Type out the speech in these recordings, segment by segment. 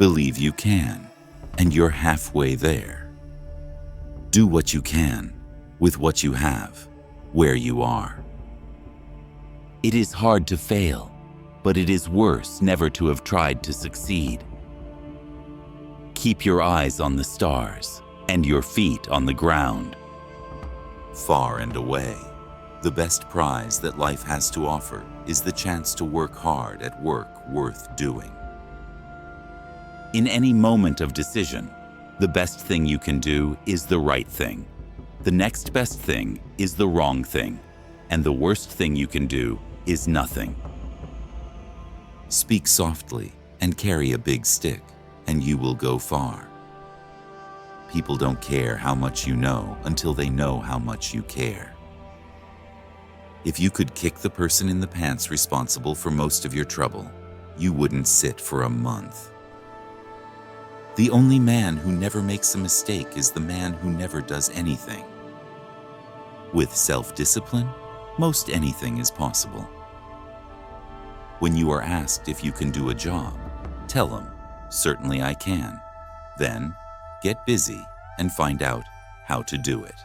Believe you can, and you're halfway there. Do what you can, with what you have, where you are. It is hard to fail, but it is worse never to have tried to succeed. Keep your eyes on the stars and your feet on the ground. Far and away, the best prize that life has to offer is the chance to work hard at work worth doing. In any moment of decision, the best thing you can do is the right thing. The next best thing is the wrong thing, and the worst thing you can do is nothing. Speak softly and carry a big stick, and you will go far. People don't care how much you know until they know how much you care. If you could kick the person in the pants responsible for most of your trouble, you wouldn't sit for a month. The only man who never makes a mistake is the man who never does anything. With self-discipline, most anything is possible. When you are asked if you can do a job, tell them, "Certainly I can." Then, get busy and find out how to do it.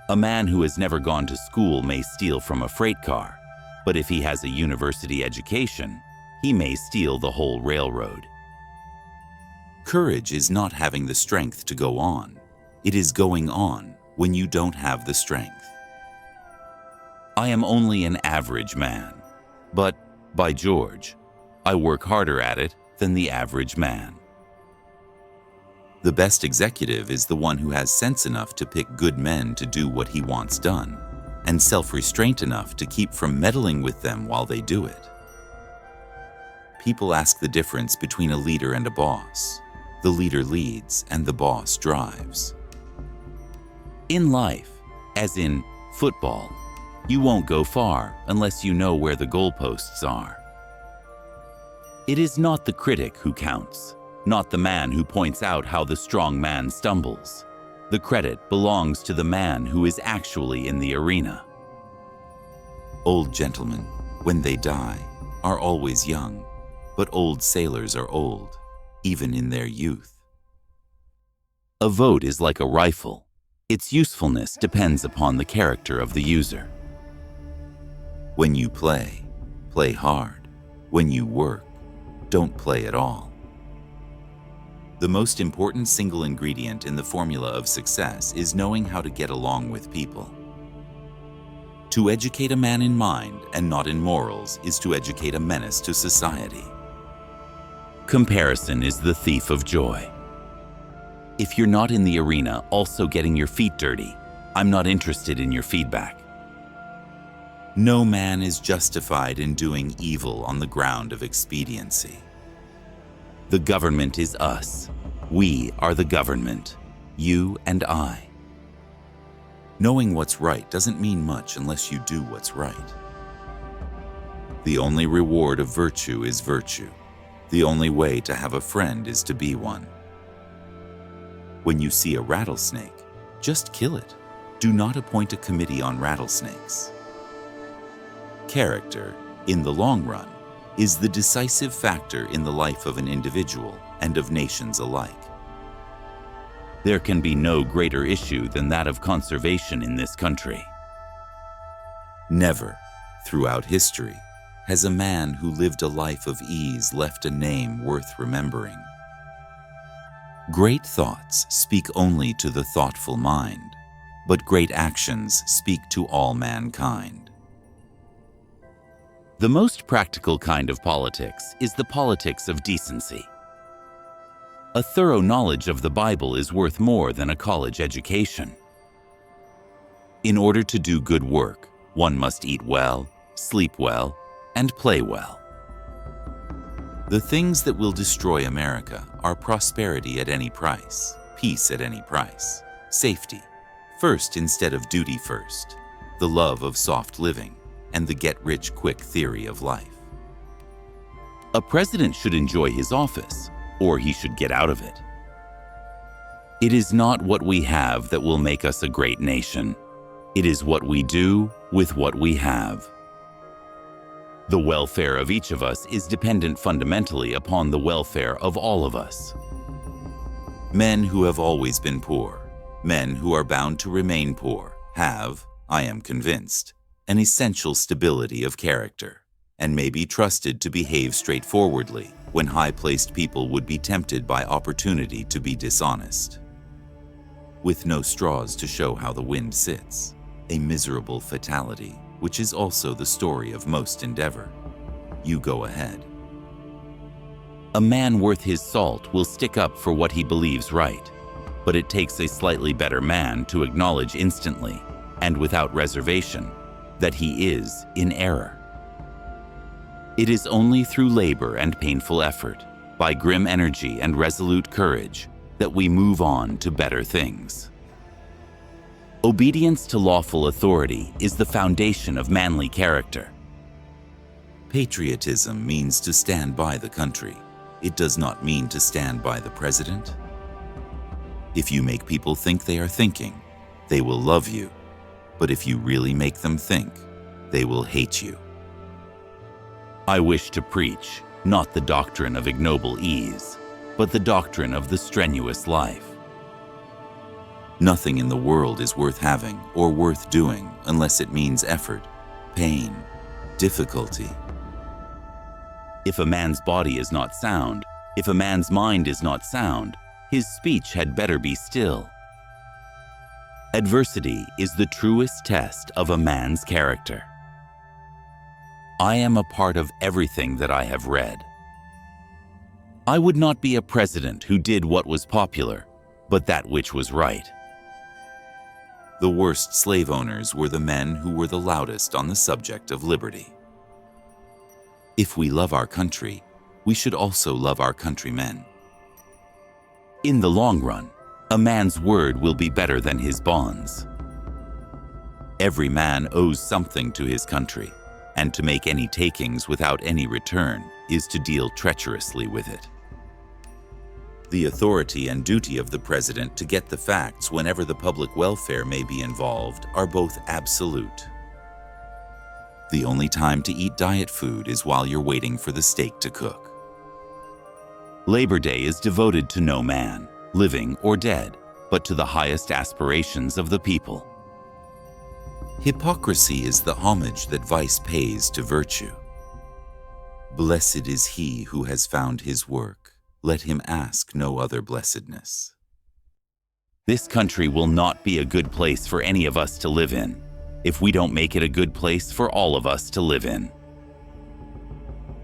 A man who has never gone to school may steal from a freight car, but if he has a university education, he may steal the whole railroad. Courage is not having the strength to go on. It is going on when you don't have the strength. I am only an average man, but, by George, I work harder at it than the average man. The best executive is the one who has sense enough to pick good men to do what he wants done, and self-restraint enough to keep from meddling with them while they do it. People ask the difference between a leader and a boss. The leader leads and the boss drives. In life, as in football, you won't go far unless you know where the goalposts are. It is not the critic who counts, not the man who points out how the strong man stumbles. The credit belongs to the man who is actually in the arena. Old gentlemen, when they die, are always young, but old sailors are old, even in their youth. A vote is like a rifle. Its usefulness depends upon the character of the user. When you play, play hard. When you work, don't play at all. The most important single ingredient in the formula of success is knowing how to get along with people. To educate a man in mind and not in morals is to educate a menace to society. Comparison is the thief of joy. If you're not in the arena also getting your feet dirty, I'm not interested in your feedback. No man is justified in doing evil on the ground of expediency. The government is us. We are the government, you and I. Knowing what's right doesn't mean much unless you do what's right. The only reward of virtue is virtue. The only way to have a friend is to be one. When you see a rattlesnake, just kill it. Do not appoint a committee on rattlesnakes. Character, in the long run, is the decisive factor in the life of an individual and of nations alike. There can be no greater issue than that of conservation in this country. Never, throughout history, has a man who lived a life of ease left a name worth remembering. Great thoughts speak only to the thoughtful mind, but great actions speak to all mankind. The most practical kind of politics is the politics of decency. A thorough knowledge of the Bible is worth more than a college education. In order to do good work, one must eat well, sleep well, and play well. The things that will destroy America are prosperity at any price, peace at any price, safety, first instead of duty first, the love of soft living, and the get-rich-quick theory of life. A president should enjoy his office, or he should get out of it. It is not what we have that will make us a great nation. It is what we do with what we have. The welfare of each of us is dependent fundamentally upon the welfare of all of us. Men who have always been poor, men who are bound to remain poor, have, I am convinced, an essential stability of character, and may be trusted to behave straightforwardly when high-placed people would be tempted by opportunity to be dishonest. With no straws to show how the wind sits, a miserable fatality, which is also the story of most endeavor. You go ahead. A man worth his salt will stick up for what he believes right, but it takes a slightly better man to acknowledge instantly, and without reservation, that he is in error. It is only through labor and painful effort, by grim energy and resolute courage, that we move on to better things. Obedience to lawful authority is the foundation of manly character. Patriotism means to stand by the country. It does not mean to stand by the president. If you make people think they are thinking, they will love you. But if you really make them think, they will hate you. I wish to preach not the doctrine of ignoble ease, but the doctrine of the strenuous life. Nothing in the world is worth having or worth doing unless it means effort, pain, difficulty. If a man's body is not sound, if a man's mind is not sound, his speech had better be still. Adversity is the truest test of a man's character. I am a part of everything that I have read. I would not be a president who did what was popular, but that which was right. The worst slave owners were the men who were the loudest on the subject of liberty. If we love our country, we should also love our countrymen. In the long run, a man's word will be better than his bonds. Every man owes something to his country, and to make any takings without any return is to deal treacherously with it. The authority and duty of the president to get the facts whenever the public welfare may be involved are both absolute. The only time to eat diet food is while you're waiting for the steak to cook. Labor Day is devoted to no man, living or dead, but to the highest aspirations of the people. Hypocrisy is the homage that vice pays to virtue. Blessed is he who has found his work. Let him ask no other blessedness. This country will not be a good place for any of us to live in if we don't make it a good place for all of us to live in.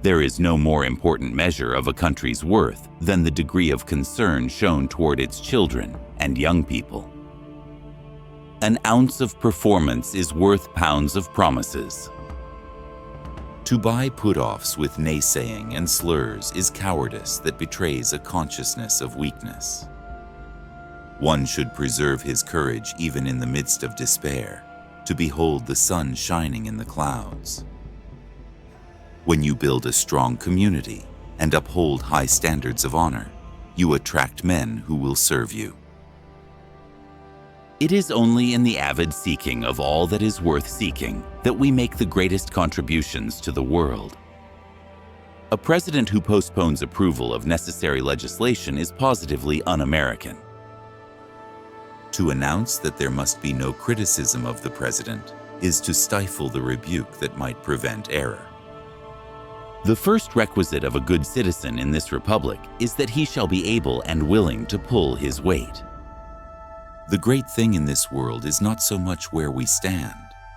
There is no more important measure of a country's worth than the degree of concern shown toward its children and young people. An ounce of performance is worth pounds of promises. To buy put-offs with naysaying and slurs is cowardice that betrays a consciousness of weakness. One should preserve his courage even in the midst of despair, to behold the sun shining in the clouds. When you build a strong community and uphold high standards of honor, you attract men who will serve you. It is only in the avid seeking of all that is worth seeking that we make the greatest contributions to the world. A president who postpones approval of necessary legislation is positively un-American. To announce that there must be no criticism of the president is to stifle the rebuke that might prevent error. The first requisite of a good citizen in this republic is that he shall be able and willing to pull his weight. The great thing in this world is not so much where we stand,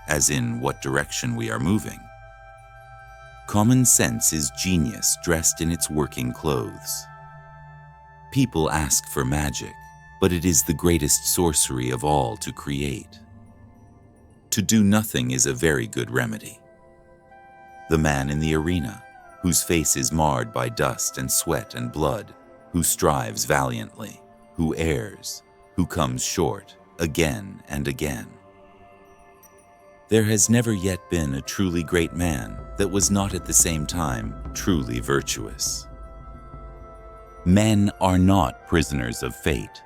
as in what direction we are moving. Common sense is genius dressed in its working clothes. People ask for magic, but it is the greatest sorcery of all to create. To do nothing is a very good remedy. The man in the arena, whose face is marred by dust and sweat and blood, who strives valiantly, who errs, who comes short again and again. There has never yet been a truly great man that was not at the same time truly virtuous. Men are not prisoners of fate,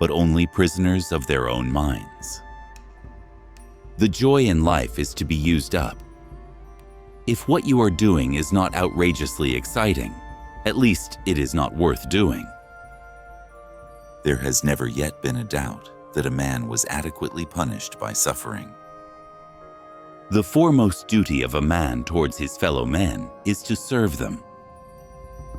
but only prisoners of their own minds. The joy in life is to be used up. If what you are doing is not outrageously exciting, at least it is not worth doing. There has never yet been a doubt that a man was adequately punished by suffering. The foremost duty of a man towards his fellow men is to serve them.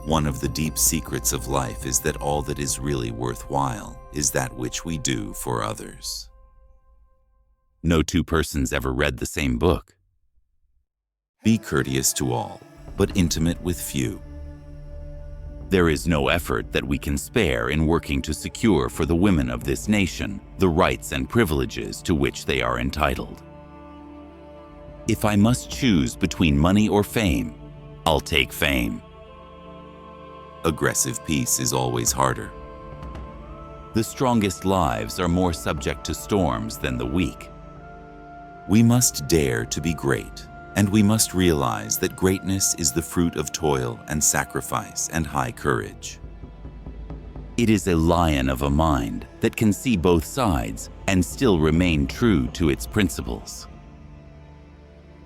One of the deep secrets of life is that all that is really worthwhile is that which we do for others. No two persons ever read the same book. Be courteous to all, but intimate with few. There is no effort that we can spare in working to secure for the women of this nation the rights and privileges to which they are entitled. If I must choose between money or fame, I'll take fame. Aggressive peace is always harder. The strongest lives are more subject to storms than the weak. We must dare to be great, and we must realize that greatness is the fruit of toil and sacrifice and high courage. It is a lion of a mind that can see both sides and still remain true to its principles.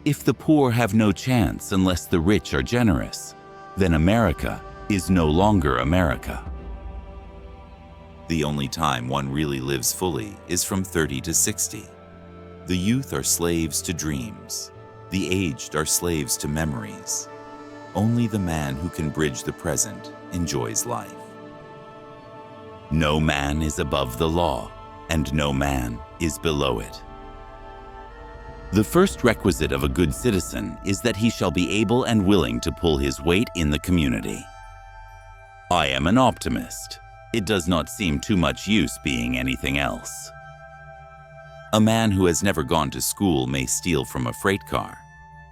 If the poor have no chance unless the rich are generous, then America is no longer America. The only time one really lives fully is from 30 to 60. The youth are slaves to dreams. The aged are slaves to memories. Only the man who can bridge the present enjoys life. No man is above the law, and no man is below it. The first requisite of a good citizen is that he shall be able and willing to pull his weight in the community. I am an optimist. It does not seem too much use being anything else. A man who has never gone to school may steal from a freight car,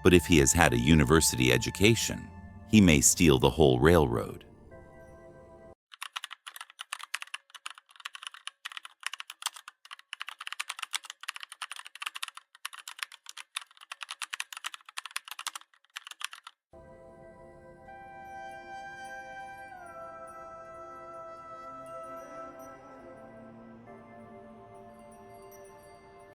but if he has had a university education, he may steal the whole railroad.